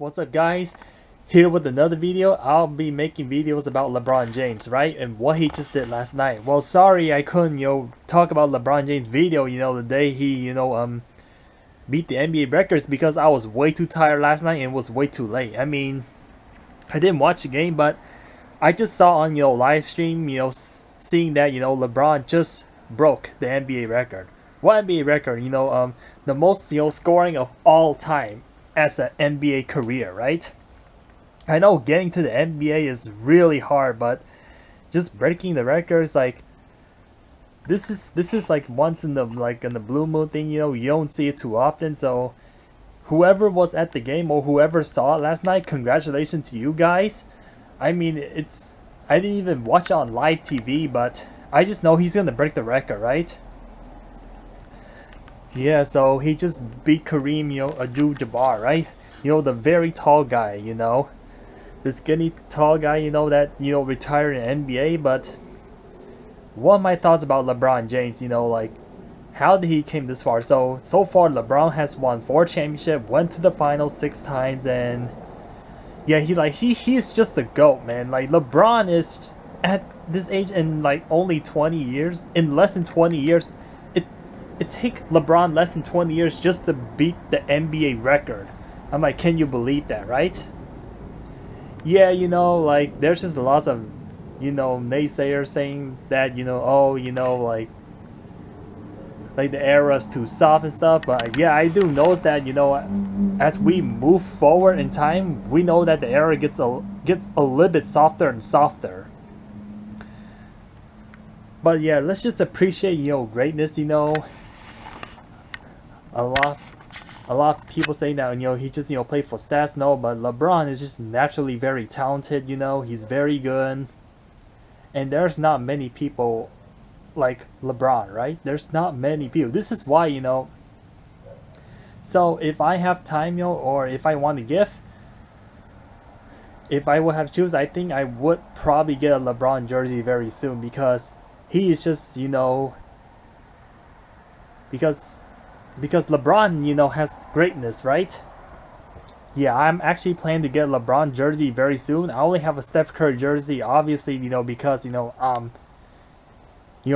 What's up, guys? Here with another video. I'll be making videos about LeBron James, right? And what he just did last night. Well, sorry I couldn't, talk about LeBron James video, the day he, beat the NBA records because I was way too tired last night and it was way too late. I mean, I didn't watch the game, but I just saw on, live stream, seeing that, LeBron just broke the NBA record. What NBA record? The most, scoring of all time as an NBA career, right? I know getting to the NBA is really hard, but just breaking the records, like this is like once in the blue moon thing. You don't see it too often. So whoever was at the game or whoever saw it last night, congratulations to you guys. I mean, I didn't even watch it on live TV, but I just know he's gonna break the record, right? Yeah, so he just beat Kareem, Abdul-Jabbar, right? The very tall guy, the skinny tall guy, that, retired in NBA. But what are my thoughts about LeBron James, like, how did he came this far? So far, LeBron has won 4 championships, went to the finals 6 times, and yeah, he's just the GOAT, man. Like, LeBron is at this age in like only 20 years, in less than 20 years, it take LeBron less than 20 years just to beat the NBA record. I'm like, can you believe that, right? Yeah, like, there's just lots of, naysayers saying that, like the era's too soft and stuff. But yeah, I do notice that, as we move forward in time, we know that the era gets a little bit softer and softer. But yeah, let's just appreciate, greatness. A lot of people say that, he just, played for stats. No, but LeBron is just naturally very talented. He's very good, and there's not many people like LeBron, right? There's not many people. This is why, so if I have time, or if I want to gift, if I would have to choose, I think I would probably get a LeBron jersey very soon, because he is just, because LeBron, has greatness, right? Yeah, I'm actually planning to get a LeBron jersey very soon. I only have a Steph Curry jersey, obviously, because,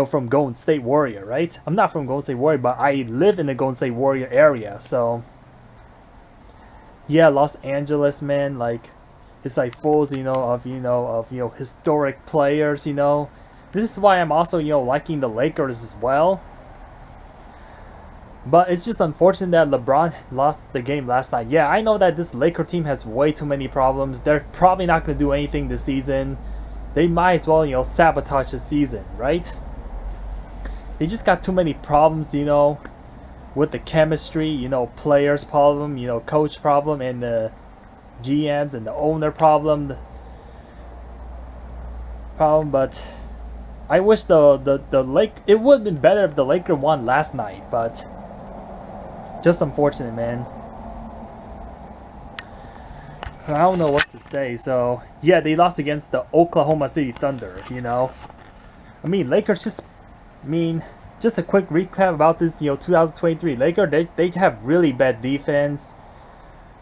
from Golden State Warrior, right? I'm not from Golden State Warrior, but I live in the Golden State Warrior area, so yeah, Los Angeles, man, like, it's like full, of historic players. This is why I'm also, liking the Lakers as well. But it's just unfortunate that LeBron lost the game last night. Yeah, I know that this Laker team has way too many problems. They're probably not going to do anything this season. They might as well, sabotage the season, right? They just got too many problems, with the chemistry, players problem, coach problem, and the GMs and the owner problem. But I wish it would have been better if the Lakers won last night, but just unfortunate, man. I don't know what to say. So yeah, they lost against the Oklahoma City Thunder. I mean, Lakers just a quick recap about this. 2023 Lakers. They have really bad defense.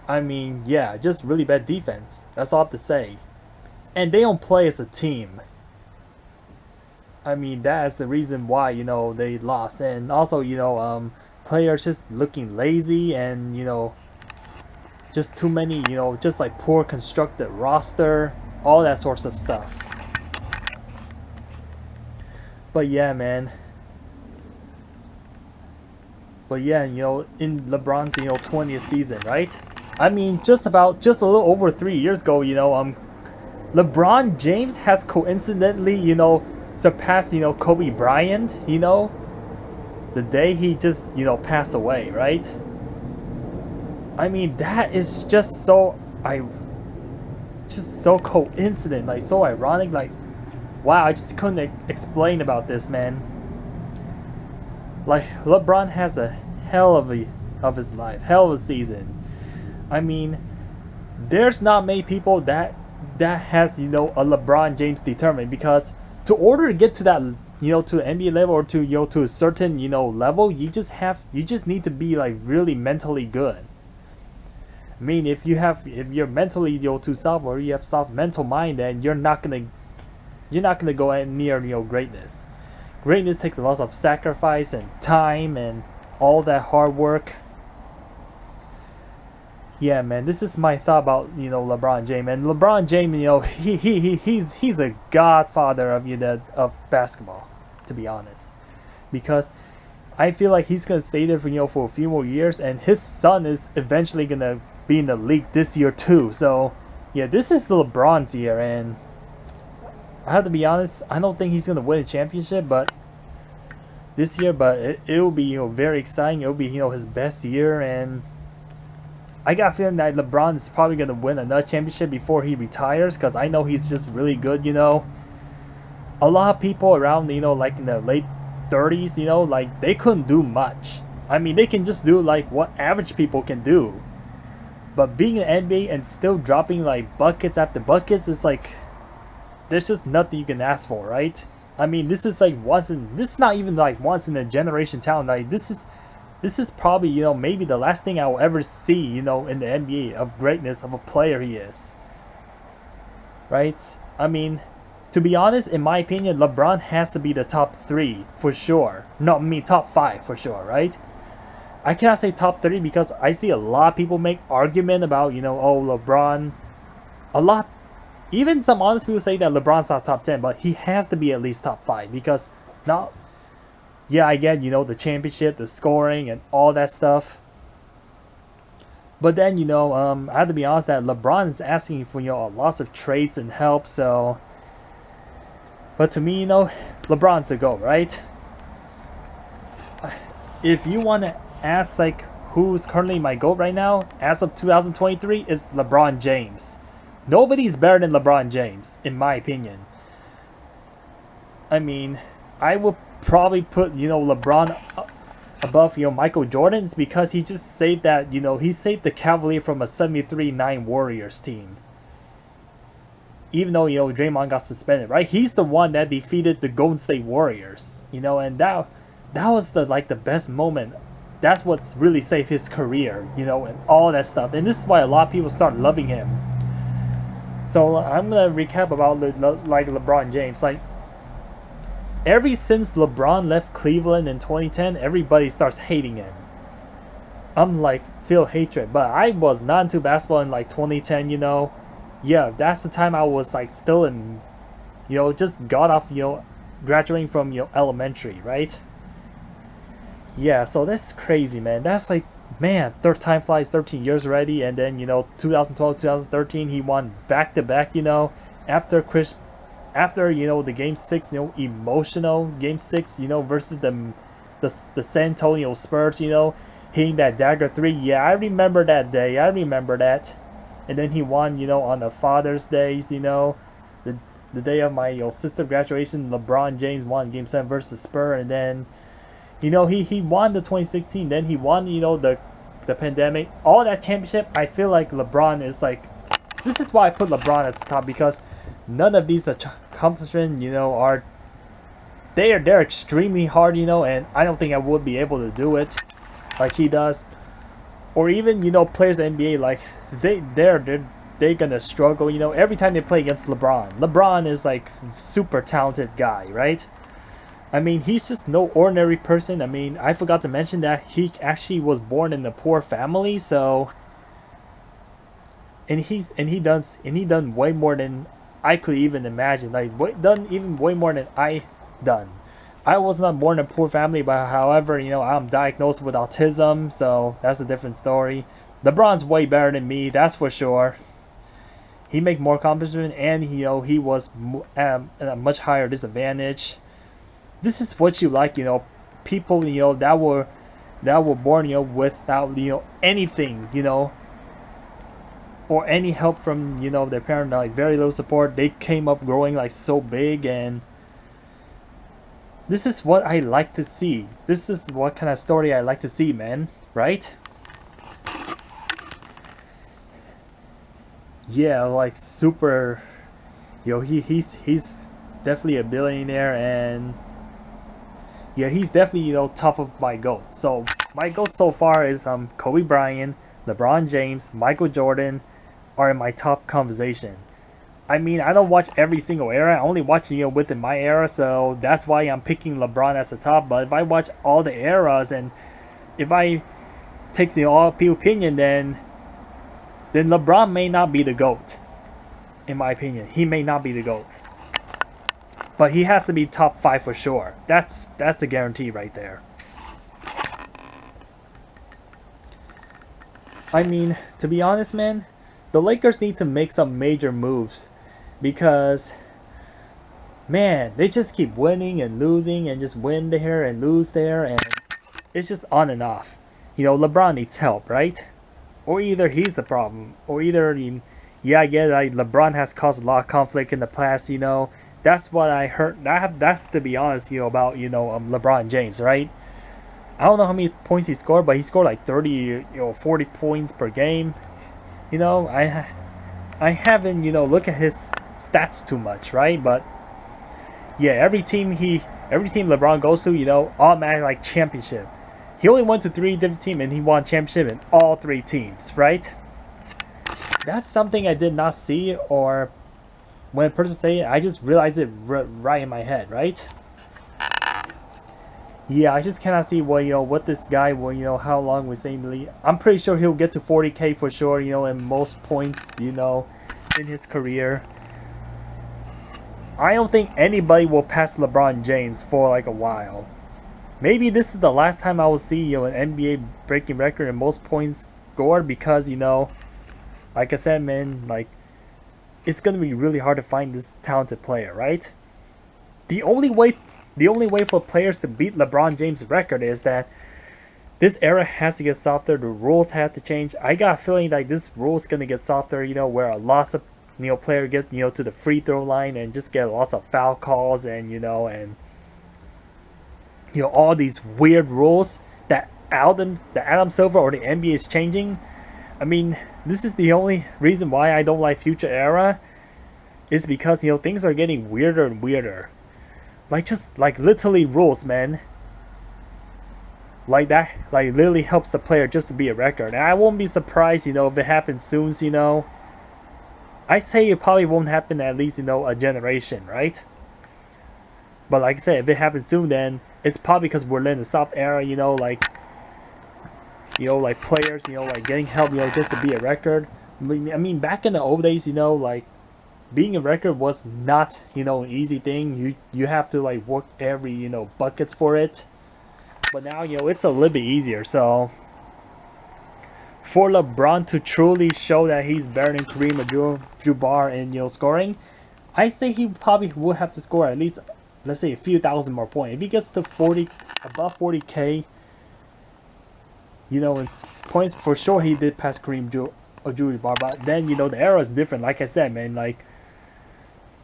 I mean, yeah, just really bad defense. That's all I have to say. And they don't play as a team. I mean, that is the reason why, they lost. And also, players just looking lazy, and, just too many, just like poor constructed roster, all that sorts of stuff. But yeah, man. But yeah, in LeBron's, 20th season, right? I mean, just a little over 3 years ago, LeBron James has coincidentally, surpassed, Kobe Bryant, the day he just, passed away, right? I mean, that is just so coincident, like, so ironic, like, wow, I just couldn't explain about this, man. Like, LeBron has a hell of his life, hell of a season. I mean, there's not many people that has, a LeBron James determined, because to order to get to that, to an NBA level, or to, to a certain, level, you just need to be, like, really mentally good. I mean, if you're mentally, too soft, or you have soft mental mind, then you're not gonna go near, greatness. Greatness takes a lot of sacrifice and time and all that hard work. Yeah, man, this is my thought about, LeBron James. And LeBron James, he's a godfather of of basketball, to be honest, because I feel like he's gonna stay there for a few more years, and his son is eventually gonna be in the league this year too. So yeah, this is LeBron's year, and I have to be honest, I don't think he's gonna win a championship, but this year, but it will be very exciting. It will be his best year, and I got a feeling that LeBron is probably gonna win another championship before he retires, because I know he's just really good. A lot of people around like in the late 30s, like they couldn't do much. I mean, they can just do like what average people can do, but being an NBA and still dropping like buckets after buckets is like, there's just nothing you can ask for, right? I mean, this is like this is not even like once in a generation talent. Like this is probably maybe the last thing I will ever see in the NBA of greatness of a player he is, right? I mean, to be honest, in my opinion, LeBron has to be the top 3 for sure. No, I mean top 5 for sure, right? I cannot say top 3 because I see a lot of people make argument about oh, LeBron. A lot, even some honest people say that LeBron's not top 10, but he has to be at least top 5 because now, yeah, I get the championship, the scoring, and all that stuff. But then I have to be honest that LeBron is asking for lots of trades and help. So, but to me, LeBron's the GOAT, right? If you want to ask like who's currently my GOAT right now, as of 2023, is LeBron James. Nobody's better than LeBron James, in my opinion. I mean, I would probably put LeBron above Michael Jordan's because he just saved that he saved the Cavalier from a 73-9 Warriors team. Even though Draymond got suspended, right? He's the one that defeated the Golden State Warriors, and that was the best moment. That's what's really saved his career, and all that stuff. And this is why a lot of people start loving him. So I'm gonna recap about LeBron James. Like, ever since LeBron left Cleveland in 2010, everybody starts hating him. I'm like, feel hatred. But I was not into basketball in like 2010, Yeah, that's the time I was like still in, just got off, graduating from, elementary, right? Yeah, so that's crazy, man. That's like, man, third time flies, 13 years already. And then, 2012, 2013, he won back-to-back, after the game 6, emotional game 6, versus the San Antonio Spurs, hitting that dagger 3. Yeah, I remember that day. I remember that. And then he won, on the Father's Days, the day of my sister graduation. LeBron James won Game 7 versus Spurs, and then he won the 2016. Then he won, the pandemic, all that championship. I feel like LeBron is like, this is why I put LeBron at the top, because none of these accomplishments, are they're extremely hard, and I don't think I would be able to do it like he does. Or even players in the NBA, like they're gonna struggle. Every time they play against LeBron. LeBron is like super talented guy, right? I mean, he's just no ordinary person. I mean, I forgot to mention that he actually was born in a poor family, so and he done way more than I could even imagine. Like way more than I done. I was not born in a poor family, but however, I'm diagnosed with autism, so that's a different story. LeBron's way better than me, that's for sure. He make more accomplishment, and he was at a much higher disadvantage. This is what you like, people, that were born, without, anything, or any help from, their parents, like very little support. They came up growing like so big, and this is what I like to see. This is what kind of story I like to see, man. Right? Yeah, like super. He's definitely a billionaire, and yeah, he's definitely top of my GOAT. So my GOAT so far is Kobe Bryant, LeBron James, Michael Jordan are in my top conversation. I mean, I don't watch every single era. I only watch, within my era, so that's why I'm picking LeBron as the top. But if I watch all the eras and if I take the all opinion, then LeBron may not be the GOAT. In my opinion, he may not be the GOAT. But he has to be top 5 for sure. That's a guarantee right there. I mean, to be honest, man, the Lakers need to make some major moves because, man, they just keep winning and losing and just win there and lose there, and it's just on and off. LeBron needs help, right? Or either he's the problem, or either, yeah, I get it, LeBron has caused a lot of conflict in the past, That's what I heard. That's to be honest, about, LeBron James, right? I don't know how many points he scored, but he scored like 30, 40 points per game. I haven't, look at his stats too much, right? But yeah, every team LeBron goes to, automatic like championship. He only went to 3 different teams and he won championship in all 3 teams, right? That's something I did not see, or when a person say it, I just realized it right in my head, right? Yeah, I just cannot see what this guy will, how long we say in the league. I'm pretty sure he'll get to 40K for sure, in most points, in his career. I don't think anybody will pass LeBron James for like a while. Maybe this is the last time I will see, an NBA breaking record in most points scored because, like I said, man, like, it's going to be really hard to find this talented player, right? The only way for players to beat LeBron James' record is that this era has to get softer. The rules have to change. I got a feeling like this rule is going to get softer, where a lot of, player get, to the free throw line and just get lots of foul calls and, all these weird rules that Adam Silver or the NBA is changing. I mean, this is the only reason why I don't like future era is because, things are getting weirder and weirder. Like, just, like, literally rules, man. Like, that, like, literally helps the player just to be a record. And I won't be surprised, if it happens soon, I say it probably won't happen at least, a generation, right? But like I said, if it happens soon, then it's probably because we're in the soft era, like players, like getting help, just to be a record. I mean, back in the old days, like, being a record was not, an easy thing. You have to like work every, buckets for it. But now, it's a little bit easier. So for LeBron to truly show that he's better than Kareem Abdul-Jabbar in, scoring, I say he probably would have to score at least, let's say, a few thousand more points. If he gets to above 40K, in points, for sure he did pass Kareem Abdul-Jabbar. But then, the era is different. Like I said, man, like,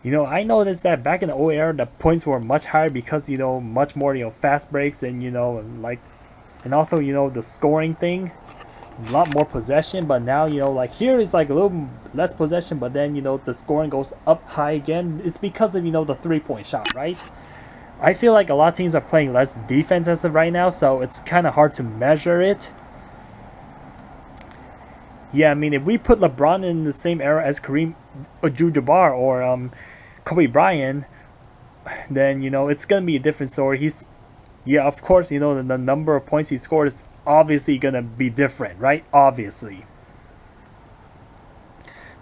I noticed that back in the old era, the points were much higher because, much more, fast breaks and, and also, the scoring thing, a lot more possession. But now, like, here is like a little less possession, but then, the scoring goes up high again. It's because of, the 3-point shot, right? I feel like a lot of teams are playing less defense as of right now, so it's kind of hard to measure it. Yeah, I mean, if we put LeBron in the same era as Kareem Abdul-Jabbar or Kobe Bryant, then, it's going to be a different story. Yeah, of course, the number of points he scored is obviously going to be different, right? Obviously.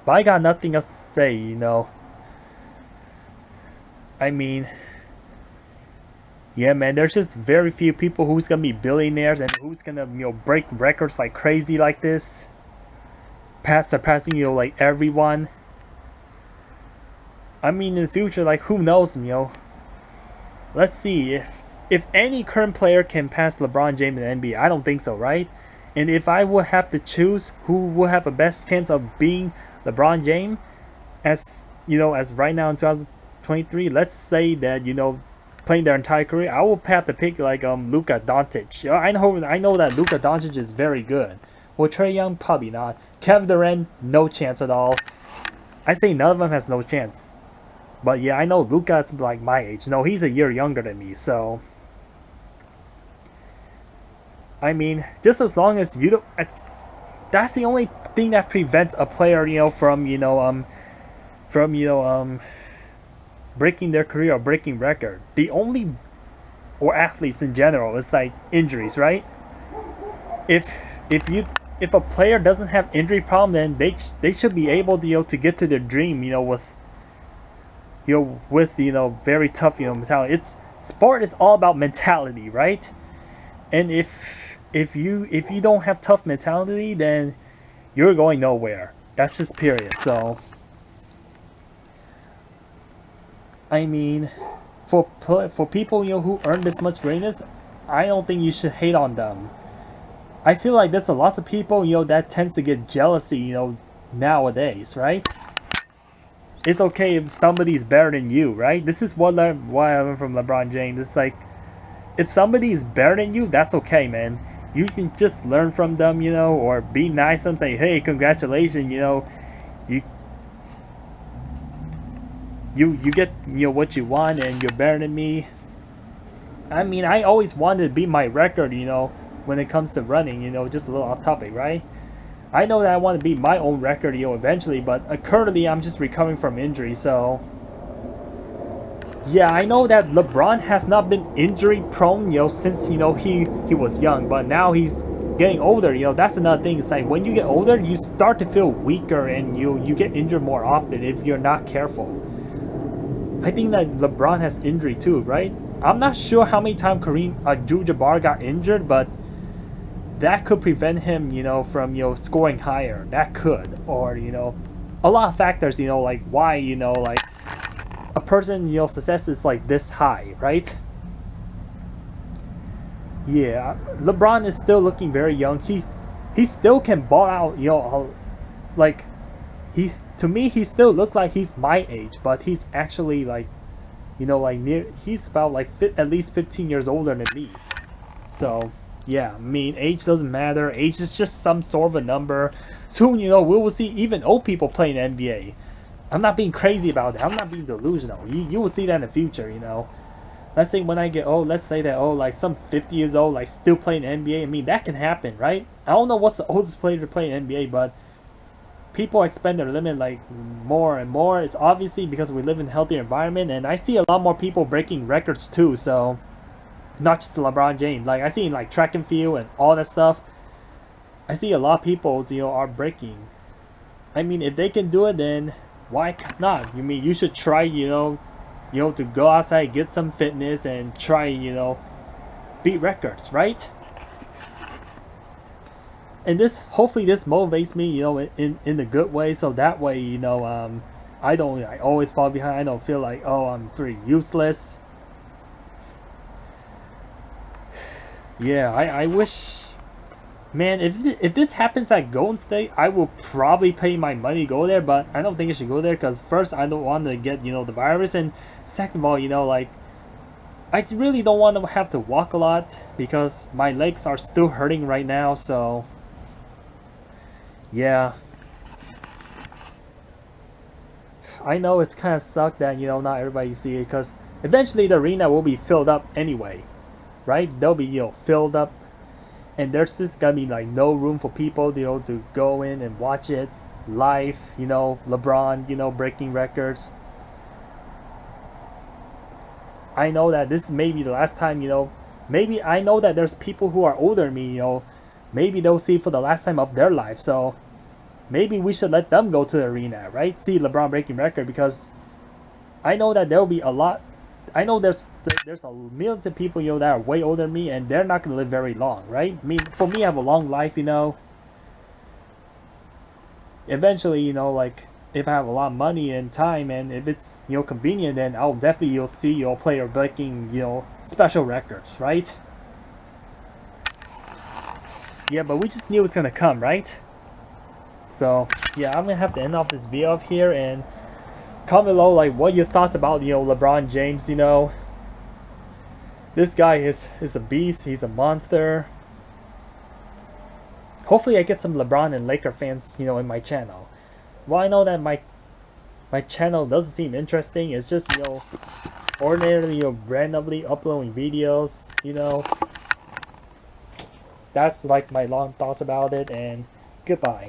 But I got nothing else to say, I mean, yeah, man, there's just very few people who's going to be billionaires and who's going to, break records like crazy like this. Surpassing, like, everyone. I mean, in the future, like, who knows, Let's see, if any current player can pass LeBron James in the NBA, I don't think so, right? And if I would have to choose who will have the best chance of being LeBron James, as, as right now in 2023, let's say that, playing their entire career, I will have to pick, like, Luka Doncic. I know that Luka Doncic is very good. Well, Trae Young, probably not. Kevin Durant, no chance at all. I say none of them has no chance. But yeah, I know Luka's like my age. No, he's a year younger than me, so I mean, just as long as you don't, that's the only thing that prevents a player, you know, from breaking their career or breaking record. The only, or athletes in general, is like injuries, right? If if you if a player doesn't have injury problem, then they should be able to, you know, to get to their dream, you know, with very tough, you know, mentality. It's sport is all about mentality, right? And if you don't have tough mentality, then you're going nowhere. That's just period. So I mean, for people, you know, who earn this much greatness, I don't think you should hate on them. I feel like there's a lots of people, you know, that tends to get jealousy, you know, nowadays, right? It's okay if somebody's better than you, right? This is why I learned from LeBron James. It's like, if somebody's better than you, that's okay, man. You can just learn from them, you know, or be nice to them, say, hey, congratulations, you know, you you get, you know, what you want, and you're better than me. I mean, I always wanted to beat my record, you know, when it comes to running, you know, just a little off topic, right? I know that I want to beat my own record, you know, eventually, but currently I'm just recovering from injury, so yeah, I know that LeBron has not been injury prone, you know, since, you know, he was young, but now he's getting older, you know. That's another thing. It's like when you get older, you start to feel weaker, and you get injured more often if you're not careful. I think that LeBron has injury too, right? I'm not sure how many times Kareem Abdul-Jabbar got injured, but that could prevent him, you know, from, you know, scoring higher. That could, or, you know, a lot of factors, you know, like why, you know, like a person, you know, success is like this high, right? Yeah, LeBron is still looking very young. He still can ball out, you know, like to me he still look like he's my age, but he's actually like, you know, like he's about like at least 15 years older than me. So yeah, I mean, age doesn't matter. Age is just some sort of a number. Soon, you know, we will see even old people playing NBA. I'm not being crazy about it. I'm not being delusional. You will see that in the future, you know. Let's say when I get old, let's say that, oh, like some 50 years old, like still playing NBA. I mean, that can happen, right? I don't know what's the oldest player to play in NBA, but people expand their limit like more and more. It's obviously because we live in a healthier environment, and I see a lot more people breaking records too, so not just LeBron James. Like I see in like track and field and all that stuff, I see a lot of people, you know, are breaking. I mean, if they can do it, then why not? You mean you should try, you know, to go outside, get some fitness, and try, you know, beat records, right? And this, hopefully this motivates me, you know, in a good way, so that way, you know, I always fall behind. I don't feel like, oh, I'm pretty useless. Yeah, I wish, man, if this happens at Golden State, I will probably pay my money to go there, but I don't think I should go there, because first, I don't want to get, you know, the virus, and second of all, you know, like, I really don't want to have to walk a lot, because my legs are still hurting right now, so yeah. I know it's kind of sucked that, you know, not everybody see it, because eventually the arena will be filled up anyway, right? They'll be, you know, filled up, and there's just gonna be like no room for people, you know, to go in and watch it live. You know, LeBron, you know, breaking records. I know that this may be the last time, you know, maybe I know that there's people who are older than me, you know, maybe they'll see for the last time of their life, so maybe we should let them go to the arena, right? See LeBron breaking record, because I know that there'll be a lot. I know there's a millions of people, you know, that are way older than me, and they're not gonna live very long, right? I mean, for me, I have a long life, you know. Eventually, you know, like if I have a lot of money and time, and if it's, you know, convenient, then I'll definitely, you'll see your player breaking, you know, special records, right? Yeah, but we just knew it's gonna come, right? So yeah, I'm gonna have to end off this video up here, and comment below like what your thoughts about, you know, LeBron James. You know, this guy is a beast. He's a monster. Hopefully I get some LeBron and Laker fans, you know, in my channel. Well, I know that my channel doesn't seem interesting. It's just, you know, ordinarily, you know, randomly uploading videos, you know. That's like my long thoughts about it, and Goodbye.